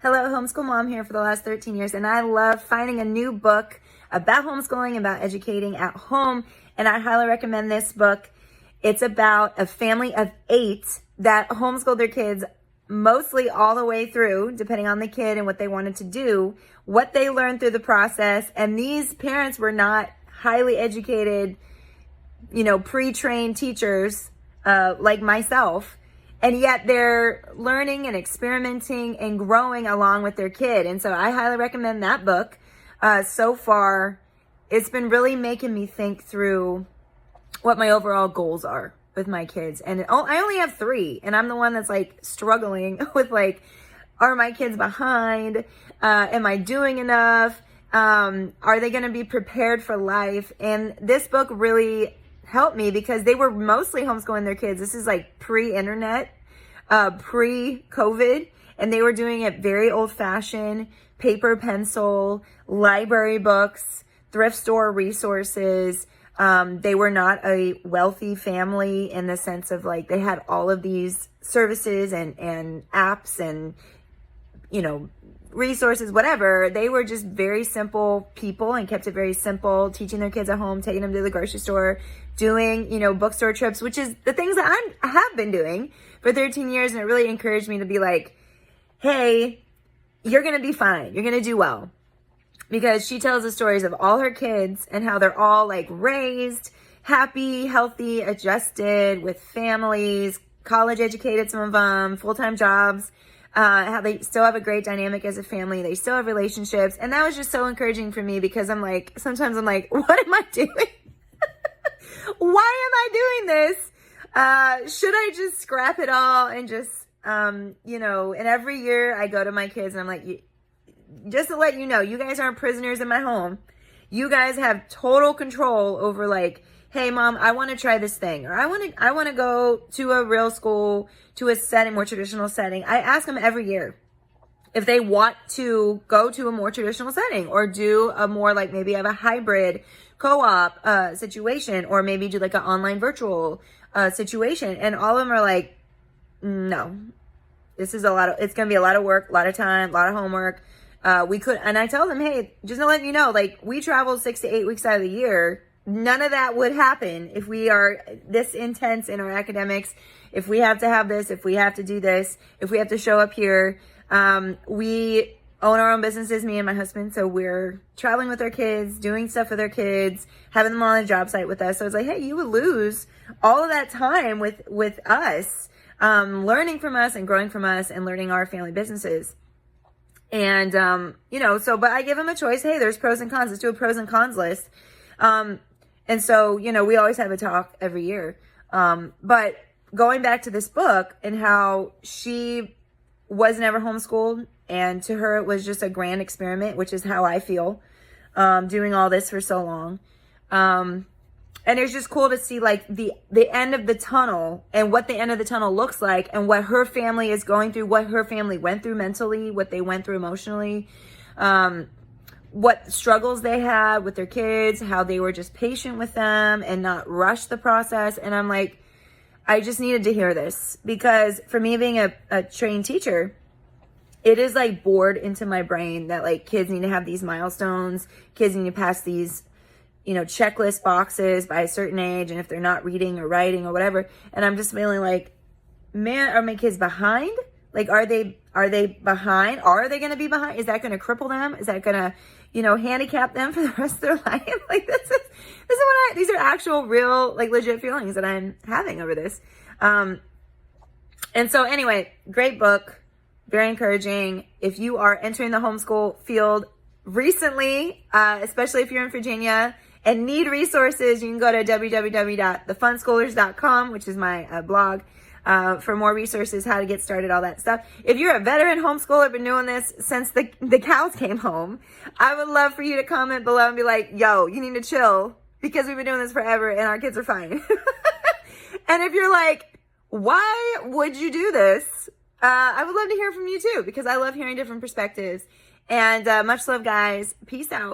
Hello, homeschool mom here for the last 13 years, and I love finding a new book about homeschooling, about educating at home, and I highly recommend this book. It's about a family of 8 that homeschooled their kids mostly all the way through, depending on the kid and what they wanted to do, what they learned through the process, and these parents were not highly educated, pre-trained teachers like myself. And yet they're learning and experimenting and growing along with their kid. And so I highly recommend that book. So far, it's been really making me think through what my overall goals are with my kids. And I only have 3, and I'm the one that's like struggling with are my kids behind? Am I doing enough? Are they going to be prepared for life? And this book really helped me because they were mostly homeschooling their kids. This is like pre-internet, pre-COVID, and they were doing it very old-fashioned, paper, pencil, library books, thrift store resources. They were not a wealthy family in the sense of they had all of these services and apps and, resources, whatever. They were just very simple people and kept it very simple, teaching their kids at home, taking them to the grocery store, doing, bookstore trips, which is the things that I have been doing for 13 years. And it really encouraged me to be like, hey, you're going to be fine. You're going to do well. Because she tells the stories of all her kids and how they're all raised, happy, healthy, adjusted with families, college educated, some of them, full-time jobs, how they still have a great dynamic as a family. They still have relationships. And that was just so encouraging for me because sometimes I'm like, what am I doing? Why am I doing this? Should I just scrap it all and just, and every year I go to my kids and I'm like, just to let you know, you guys aren't prisoners in my home. You guys have total control over hey mom, I want to try this thing, or I want to go to a real school, to a setting, more traditional setting. I ask them every year if they want to go to a more traditional setting or do a more maybe have a hybrid co-op situation, or maybe do an online virtual situation. And all of them are no, this is it's going to be a lot of work, a lot of time, a lot of homework. And I tell them, hey, just to let you know, we travel 6 to 8 weeks out of the year. None of that would happen if we are this intense in our academics, if we have to have this, if we have to do this, if we have to show up here. We own our own businesses, me and my husband. So we're traveling with our kids, doing stuff with our kids, having them on a job site with us. So it's hey, you would lose all of that time with us, learning from us and growing from us and learning our family businesses. And, but I give them a choice. Hey, there's pros and cons. Let's do a pros and cons list. And so, we always have a talk every year. But going back to this book and how she was never homeschooled, and to her it was just a grand experiment, which is how I feel, doing all this for so long. And it's just cool to see the end of the tunnel and what the end of the tunnel looks like and what her family is going through, what her family went through mentally, what they went through emotionally, what struggles they had with their kids, how they were just patient with them and not rush the process. And I'm I just needed to hear this because for me being a trained teacher, it is bored into my brain that kids need to have these milestones, kids need to pass these checklist boxes by a certain age, and if they're not reading or writing or whatever, and I'm just feeling man, are my kids behind? Are they behind? Are they going to be behind? Is that going to cripple them? Is that going to, handicap them for the rest of their life? These are actual, real, legit feelings that I'm having over this. And so anyway, great book, very encouraging. If you are entering the homeschool field recently, especially if you're in Virginia and need resources, you can go to www.thefunschoolers.com, which is my blog, for more resources, how to get started, all that stuff. If you're a veteran homeschooler, been doing this since the cows came home, I would love for you to comment below and be yo, you need to chill because we've been doing this forever and our kids are fine. And if you're why would you do this? I would love to hear from you too, because I love hearing different perspectives. And much love, guys. Peace out.